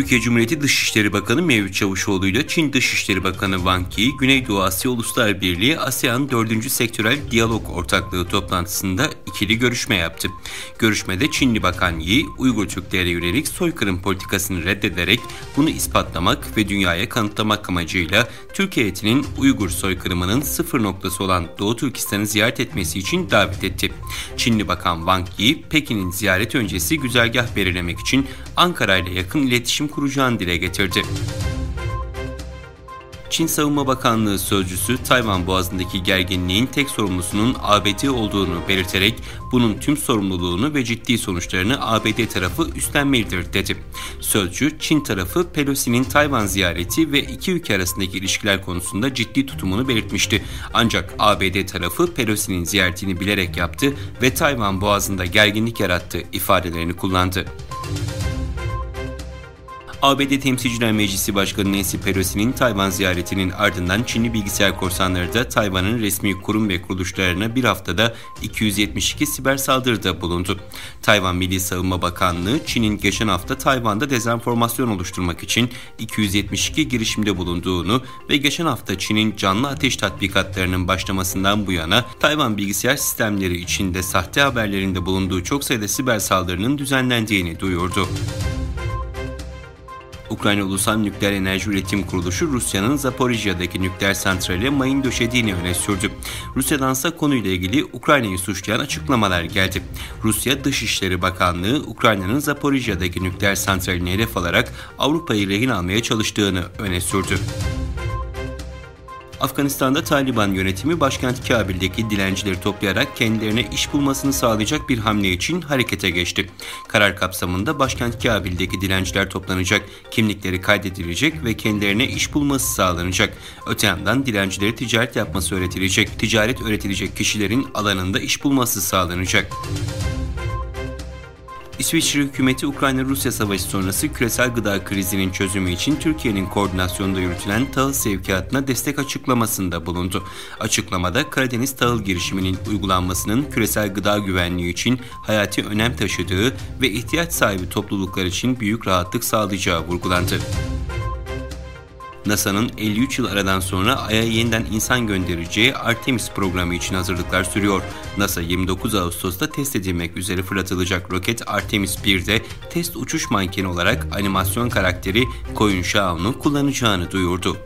Türkiye Cumhuriyeti Dışişleri Bakanı Mevlüt Çavuşoğlu ile Çin Dışişleri Bakanı Wang Yi, Güneydoğu Asya Uluslar Birliği ASEAN 4. Sektörel Diyalog Ortaklığı toplantısında ikili görüşme yaptı. Görüşmede Çinli Bakan Yi, Uygur Türklere yönelik soykırım politikasını reddederek bunu ispatlamak ve dünyaya kanıtlamak amacıyla Türk heyetinin Uygur soykırımının sıfır noktası olan Doğu Türkistan'ı ziyaret etmesi için davet etti. Çinli Bakan Wang Yi, Pekin'in ziyaret öncesi güzergah belirlemek için Ankara ile yakın iletişim kuracağını dile getirdi. Çin Savunma Bakanlığı sözcüsü Tayvan Boğazı'ndaki gerginliğin tek sorumlusunun ABD olduğunu belirterek bunun tüm sorumluluğunu ve ciddi sonuçlarını ABD tarafı üstlenmelidir dedi. Sözcü, Çin tarafı Pelosi'nin Tayvan ziyareti ve iki ülke arasındaki ilişkiler konusunda ciddi tutumunu belirtmişti. Ancak ABD tarafı Pelosi'nin ziyaretini bilerek yaptı ve Tayvan Boğazı'nda gerginlik yarattı ifadelerini kullandı. ABD Temsilciler Meclisi Başkanı Nancy Pelosi'nin Tayvan ziyaretinin ardından Çinli bilgisayar korsanları da Tayvan'ın resmi kurum ve kuruluşlarına bir haftada 272 siber saldırıda bulundu. Tayvan Milli Savunma Bakanlığı, Çin'in geçen hafta Tayvan'da dezenformasyon oluşturmak için 272 girişimde bulunduğunu ve geçen hafta Çin'in canlı ateş tatbikatlarının başlamasından bu yana Tayvan bilgisayar sistemleri içinde sahte haberlerinde bulunduğu çok sayıda siber saldırının düzenlendiğini duyurdu. Ukrayna Ulusal Nükleer Enerji Üretim Kuruluşu, Rusya'nın Zaporijya'daki nükleer santrale mayın döşediğini öne sürdü. Rusya'dansa konuyla ilgili Ukrayna'yı suçlayan açıklamalar geldi. Rusya Dışişleri Bakanlığı, Ukrayna'nın Zaporijya'daki nükleer santralini hedef alarak Avrupa'yı rehin almaya çalıştığını öne sürdü. Afganistan'da Taliban yönetimi başkent Kabil'deki dilencileri toplayarak kendilerine iş bulmasını sağlayacak bir hamle için harekete geçti. Karar kapsamında başkent Kabil'deki dilenciler toplanacak, kimlikleri kaydedilecek ve kendilerine iş bulması sağlanacak. Öte yandan dilencilere ticaret yapması öğretilecek, ticaret öğretilecek kişilerin alanında iş bulması sağlanacak. İsviçre hükümeti Ukrayna-Rusya savaşı sonrası küresel gıda krizinin çözümü için Türkiye'nin koordinasyonunda yürütülen tahıl sevkiyatına destek açıklamasında bulundu. Açıklamada Karadeniz tahıl girişiminin uygulanmasının küresel gıda güvenliği için hayati önem taşıdığı ve ihtiyaç sahibi topluluklar için büyük rahatlık sağlayacağı vurgulandı. NASA'nın 53 yıl aradan sonra Ay'a yeniden insan göndereceği Artemis programı için hazırlıklar sürüyor. NASA 29 Ağustos'ta test edilmek üzere fırlatılacak roket Artemis 1'de test uçuş mankeni olarak animasyon karakteri Koyun Shao'nu kullanacağını duyurdu.